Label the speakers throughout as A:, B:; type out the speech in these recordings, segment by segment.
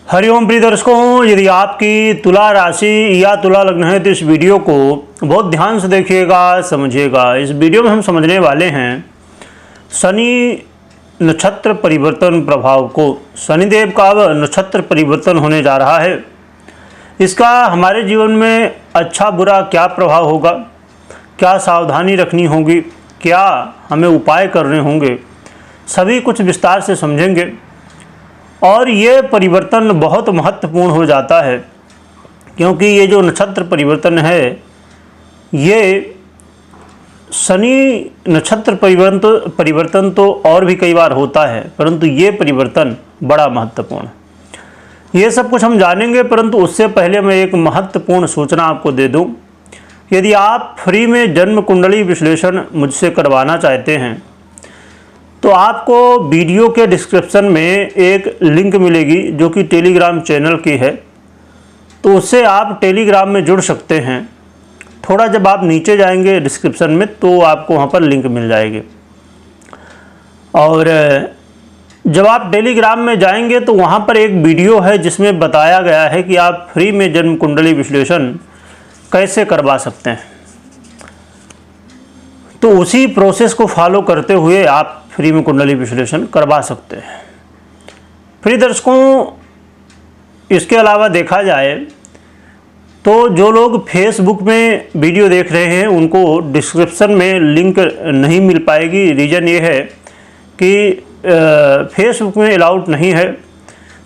A: हरिओम प्रिय दर्शकों, यदि आपकी तुला राशि या तुला लग्न है तो इस वीडियो को बहुत ध्यान से देखिएगा, समझिएगा। इस वीडियो में हम समझने वाले हैं शनि नक्षत्र परिवर्तन प्रभाव को। शनिदेव का अब नक्षत्र परिवर्तन होने जा रहा है। इसका हमारे जीवन में अच्छा बुरा क्या प्रभाव होगा, क्या सावधानी रखनी होगी, क्या हमें उपाय करने होंगे, सभी कुछ विस्तार से समझेंगे। और ये परिवर्तन बहुत महत्वपूर्ण हो जाता है, क्योंकि ये जो नक्षत्र परिवर्तन है ये शनि नक्षत्र परिवर्तन तो और भी कई बार होता है, परंतु ये परिवर्तन बड़ा महत्वपूर्ण है। ये सब कुछ हम जानेंगे, परंतु उससे पहले मैं एक महत्वपूर्ण सूचना आपको दे दूं। यदि आप फ्री में जन्म कुंडली विश्लेषण मुझसे करवाना चाहते हैं तो आपको वीडियो के डिस्क्रिप्शन में एक लिंक मिलेगी जो कि टेलीग्राम चैनल की है, तो उससे आप टेलीग्राम में जुड़ सकते हैं। थोड़ा जब आप नीचे जाएंगे डिस्क्रिप्शन में तो आपको वहाँ पर लिंक मिल जाएगी। और जब आप टेलीग्राम में जाएंगे तो वहाँ पर एक वीडियो है जिसमें बताया गया है कि आप फ्री में जन्म कुंडली विश्लेषण कैसे करवा सकते हैं। तो उसी प्रोसेस को फॉलो करते हुए आप फ्री में कुंडली विश्लेषण करवा सकते हैं। प्रिय दर्शकों, इसके अलावा देखा जाए तो जो लोग फेसबुक में वीडियो देख रहे हैं उनको डिस्क्रिप्शन में लिंक नहीं मिल पाएगी। रीज़न ये है कि फेसबुक में अलाउड नहीं है।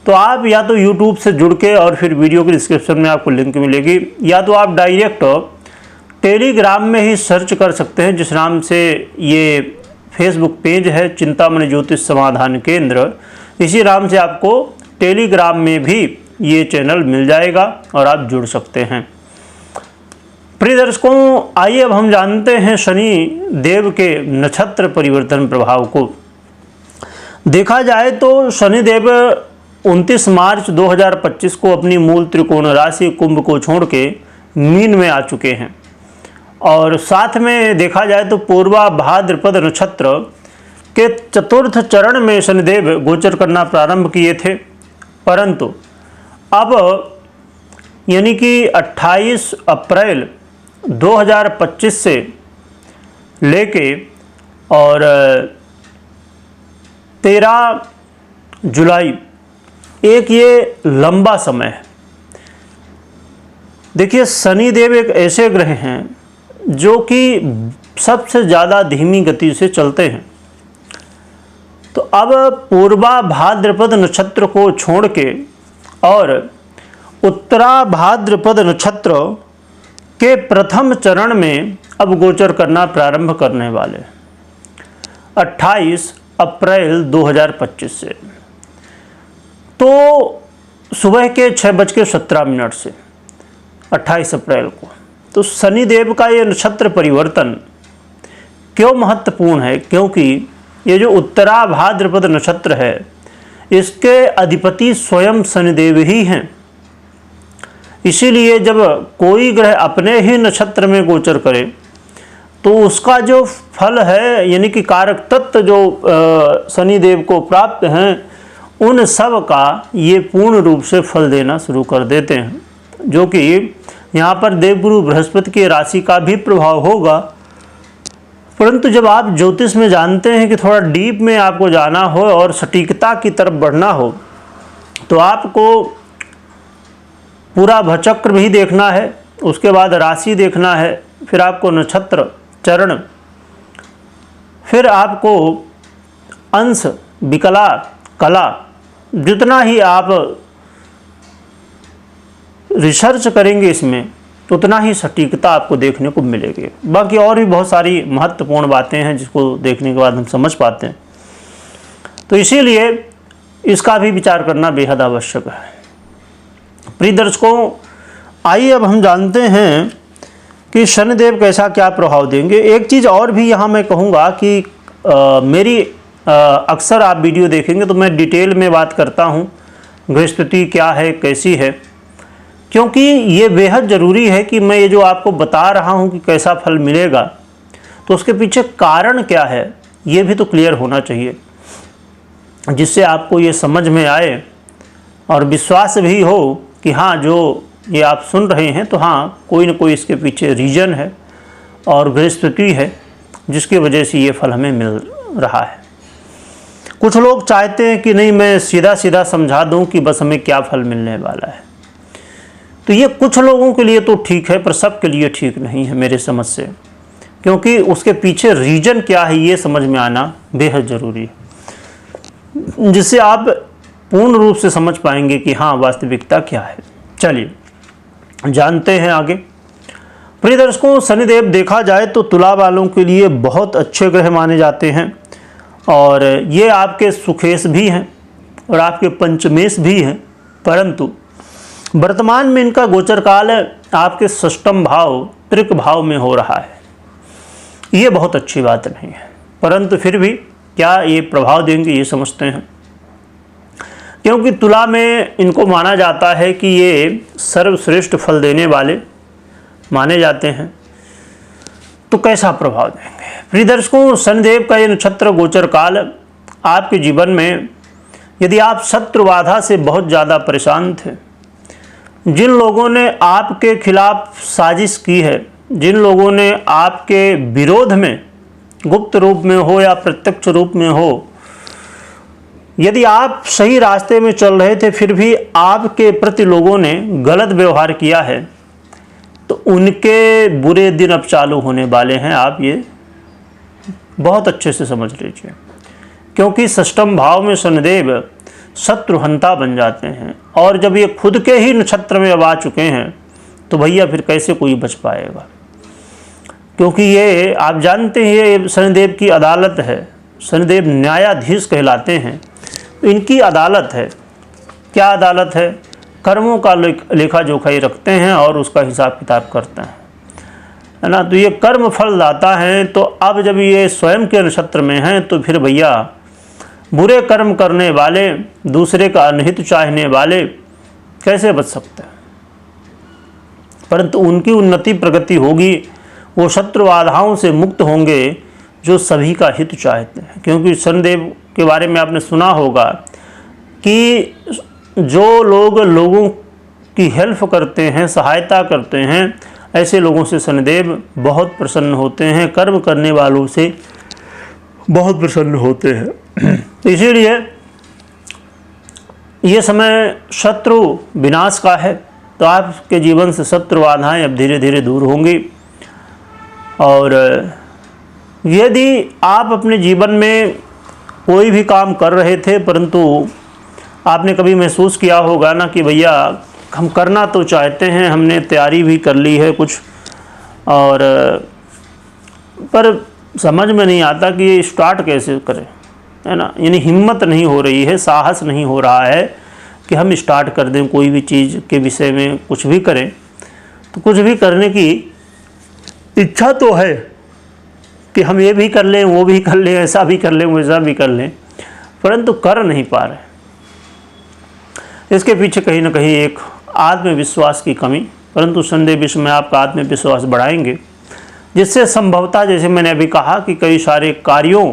A: तो आप या तो यूट्यूब से जुड़ के और फिर वीडियो के डिस्क्रिप्शन में आपको लिंक मिलेगी, या तो आप डायरेक्ट टेलीग्राम में ही सर्च कर सकते हैं, जिस नाम से ये फेसबुक पेज है चिंतामणि ज्योतिष समाधान केंद्र। इसी नाम से आपको टेलीग्राम में भी ये चैनल मिल जाएगा और आप जुड़ सकते हैं। प्रिय दर्शकों, आइए अब हम जानते हैं शनि देव के नक्षत्र परिवर्तन प्रभाव को। देखा जाए तो शनि देव 29 मार्च 2025 को अपनी मूल त्रिकोण राशि कुंभ को छोड़ के मीन में आ चुके हैं। और साथ में देखा जाए तो पूर्वा भाद्रपद नक्षत्र के चतुर्थ चरण में शनिदेव गोचर करना प्रारंभ किए थे, परंतु अब यानी कि 28 अप्रैल 2025 से लेके और 13 जुलाई एक ये लंबा समय है। देखिए, शनिदेव एक ऐसे ग्रह हैं जो कि सबसे ज़्यादा धीमी गति से चलते हैं। तो अब पूर्वा भाद्रपद नक्षत्र को छोड़ के और उत्तरा भाद्रपद नक्षत्र के प्रथम चरण में अब गोचर करना प्रारंभ करने वाले 28 अप्रैल 2025 से। तो सुबह के 6:17 से 28 अप्रैल को तो शनिदेव का ये नक्षत्र परिवर्तन क्यों महत्वपूर्ण है, क्योंकि ये जो उत्तरा भाद्रपद नक्षत्र है इसके अधिपति स्वयं शनिदेव ही हैं। इसीलिए जब कोई ग्रह अपने ही नक्षत्र में गोचर करे तो उसका जो फल है यानी कि कारक तत्व जो शनिदेव को प्राप्त हैं उन सब का ये पूर्ण रूप से फल देना शुरू कर देते हैं, जो कि यहाँ पर देवगुरु बृहस्पति की राशि का भी प्रभाव होगा। परंतु जब आप ज्योतिष में जानते हैं कि थोड़ा डीप में आपको जाना हो और सटीकता की तरफ बढ़ना हो तो आपको पूरा भचक्र भी देखना है, उसके बाद राशि देखना है, फिर आपको नक्षत्र चरण, फिर आपको अंश विकला कला, जितना ही आप रिसर्च करेंगे इसमें उतना ही सटीकता आपको देखने को मिलेगी। बाकी और भी बहुत सारी महत्वपूर्ण बातें हैं जिसको देखने के बाद हम समझ पाते हैं। तो इसीलिए इसका भी विचार करना बेहद आवश्यक है। प्रिय दर्शकों, आइए अब हम जानते हैं कि शनिदेव कैसा क्या प्रभाव देंगे। एक चीज़ और भी यहाँ मैं कहूँगा कि मेरी अक्सर आप वीडियो देखेंगे तो मैं डिटेल में बात करता हूँ ग्रह स्थिति क्या है, कैसी है, क्योंकि ये बेहद ज़रूरी है कि मैं ये जो आपको बता रहा हूँ कि कैसा फल मिलेगा तो उसके पीछे कारण क्या है ये भी तो क्लियर होना चाहिए, जिससे आपको ये समझ में आए और विश्वास भी हो कि हाँ जो ये आप सुन रहे हैं तो हाँ कोई ना कोई इसके पीछे रीजन है और गृहस्थिति है जिसकी वजह से ये फल हमें मिल रहा है। कुछ लोग चाहते हैं कि नहीं मैं सीधा सीधा समझा दूं कि बस हमें क्या फल मिलने वाला है, तो ये कुछ लोगों के लिए तो ठीक है पर सबके लिए ठीक नहीं है मेरे समझ से, क्योंकि उसके पीछे रीजन क्या है ये समझ में आना बेहद ज़रूरी है, जिससे आप पूर्ण रूप से समझ पाएंगे कि हाँ वास्तविकता क्या है। चलिए जानते हैं आगे। प्रिय दर्शकों, शनिदेव देखा जाए तो तुला वालों के लिए बहुत अच्छे ग्रह माने जाते हैं और ये आपके सुखेश भी हैं और आपके पंचमेश भी हैं, परंतु वर्तमान में इनका गोचर काल आपके षष्ठम भाव त्रिक भाव में हो रहा है। ये बहुत अच्छी बात नहीं है, परंतु फिर भी क्या ये प्रभाव देंगे ये समझते हैं, क्योंकि तुला में इनको माना जाता है कि ये सर्वश्रेष्ठ फल देने वाले माने जाते हैं। तो कैसा प्रभाव देंगे? प्रिय दर्शकों, शनिदेव का ये नक्षत्र गोचर काल आपके जीवन में यदि आप शत्रु बाधा से बहुत ज़्यादा परेशान थे, जिन लोगों ने आपके खिलाफ साजिश की है, जिन लोगों ने आपके विरोध में गुप्त रूप में हो या प्रत्यक्ष रूप में हो, यदि आप सही रास्ते में चल रहे थे फिर भी आपके प्रति लोगों ने गलत व्यवहार किया है, तो उनके बुरे दिन अब चालू होने वाले हैं। आप ये बहुत अच्छे से समझ लीजिए, क्योंकि षष्ठम भाव में शनिदेव शत्रुहंता बन जाते हैं और जब ये खुद के ही नक्षत्र में अब आ चुके हैं तो भैया फिर कैसे कोई बच पाएगा, क्योंकि ये आप जानते हैं ये शनिदेव की अदालत है। शनिदेव न्यायाधीश कहलाते हैं, तो इनकी अदालत है। क्या अदालत है? कर्मों का लेखा जोखा ही रखते हैं और उसका हिसाब किताब करते हैं, है ना। तो ये कर्म फल दाता हैं, तो अब जब ये स्वयं के नक्षत्र में हैं तो फिर भैया बुरे कर्म करने वाले, दूसरे का अनहित चाहने वाले कैसे बच सकते हैं? परंतु उनकी उन्नति प्रगति होगी, वो शत्रु बाधाओं से मुक्त होंगे जो सभी का हित चाहते हैं। क्योंकि शनिदेव के बारे में आपने सुना होगा कि जो लोग लोगों की हेल्प करते हैं, सहायता करते हैं, ऐसे लोगों से शनिदेव बहुत प्रसन्न होते हैं, कर्म करने वालों से बहुत प्रसन्न होते हैं। तो इसीलिए ये समय शत्रु विनाश का है, तो आपके जीवन से शत्रु बाधाएं अब धीरे धीरे दूर होंगी। और यदि आप अपने जीवन में कोई भी काम कर रहे थे परंतु आपने कभी महसूस किया होगा ना कि भैया हम करना तो चाहते हैं, हमने तैयारी भी कर ली है कुछ, और पर समझ में नहीं आता कि ये स्टार्ट कैसे करें, है ना। यानी हिम्मत नहीं हो रही है, साहस नहीं हो रहा है कि हम स्टार्ट कर दें कोई भी चीज़ के विषय में कुछ भी करें। तो कुछ भी करने की इच्छा तो है कि हम ये भी कर लें, वो भी कर लें, ऐसा भी कर लें, वैसा भी कर लें, परंतु कर नहीं पा रहे। इसके पीछे कहीं ना कहीं एक आत्मविश्वास की कमी, परंतु शनिदेव इसमें आपका आत्मविश्वास बढ़ाएंगे, जिससे संभवतः जैसे मैंने अभी कहा कि कई सारे कार्यों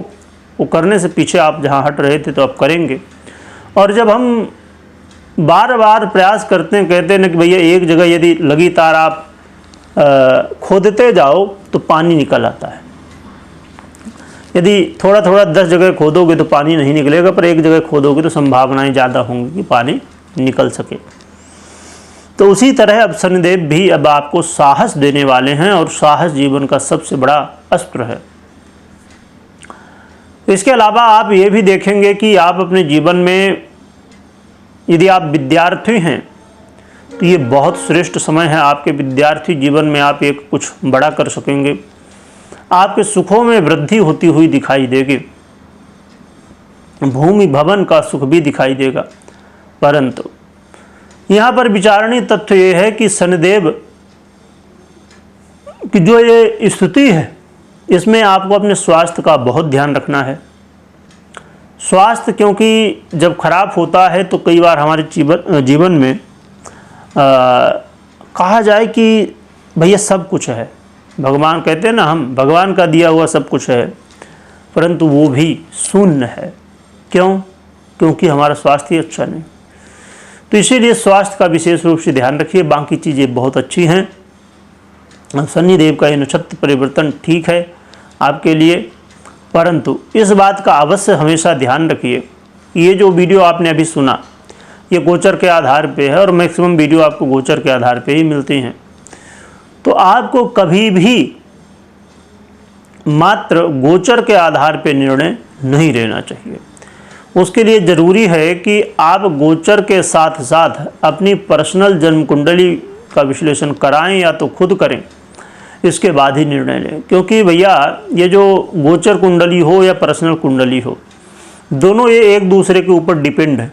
A: को करने से पीछे आप जहां हट रहे थे तो आप करेंगे। और जब हम बार बार प्रयास करते हैं, कहते हैं ना कि भैया एक जगह यदि लगी तार आप खोदते जाओ तो पानी निकल आता है। यदि थोड़ा थोड़ा 10 जगह खोदोगे तो पानी नहीं निकलेगा, पर एक जगह खोदोगे तो संभावनाएं ज़्यादा होंगी कि पानी निकल सके। तो उसी तरह अब शनिदेव भी अब आपको साहस देने वाले हैं, और साहस जीवन का सबसे बड़ा अस्त्र है। इसके अलावा आप ये भी देखेंगे कि आप अपने जीवन में यदि आप विद्यार्थी हैं तो ये बहुत श्रेष्ठ समय है आपके विद्यार्थी जीवन में। आप एक कुछ बड़ा कर सकेंगे, आपके सुखों में वृद्धि होती हुई दिखाई देगी, भूमि भवन का सुख भी दिखाई देगा। परंतु यहाँ पर विचारणीय तथ्य ये है कि शनिदेव की जो ये स्थिति है इसमें आपको अपने स्वास्थ्य का बहुत ध्यान रखना है। स्वास्थ्य क्योंकि जब खराब होता है तो कई बार हमारे जीवन में कहा जाए कि भैया सब कुछ है, भगवान कहते हैं ना, हम भगवान का दिया हुआ सब कुछ है, परंतु वो भी शून्य है। क्यों? क्योंकि हमारा स्वास्थ्य ही अच्छा नहीं। तो तो इसीलिए स्वास्थ्य का विशेष रूप से ध्यान रखिए। बाकी चीज़ें बहुत अच्छी हैं। शनिदेव का ये नक्षत्र परिवर्तन ठीक है आपके लिए, परंतु इस बात का अवश्य हमेशा ध्यान रखिए कि ये जो वीडियो आपने अभी सुना ये गोचर के आधार पे है और मैक्सिमम वीडियो आपको गोचर के आधार पे ही मिलती हैं। तो आपको कभी भी मात्र गोचर के आधार पे निर्णय नहीं लेना चाहिए। उसके लिए ज़रूरी है कि आप गोचर के साथ साथ अपनी पर्सनल जन्म कुंडली का विश्लेषण कराएं या तो खुद करें, इसके बाद ही निर्णय लें। क्योंकि भैया ये जो गोचर कुंडली हो या पर्सनल कुंडली हो, दोनों ये एक दूसरे के ऊपर डिपेंड है।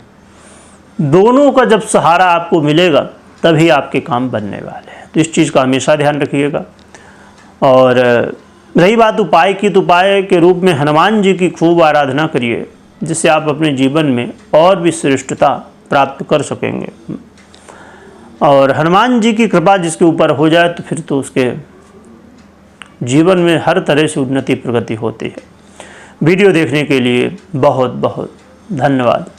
A: दोनों का जब सहारा आपको मिलेगा तभी आपके काम बनने वाले हैं। तो इस चीज़ का हमेशा ध्यान रखिएगा। और रही बात उपाय की, तो उपाय के रूप में हनुमान जी की खूब आराधना करिए, जिससे आप अपने जीवन में और भी श्रेष्ठता प्राप्त कर सकेंगे। और हनुमान जी की कृपा जिसके ऊपर हो जाए तो फिर तो उसके जीवन में हर तरह से उन्नति प्रगति होती है। वीडियो देखने के लिए बहुत बहुत धन्यवाद।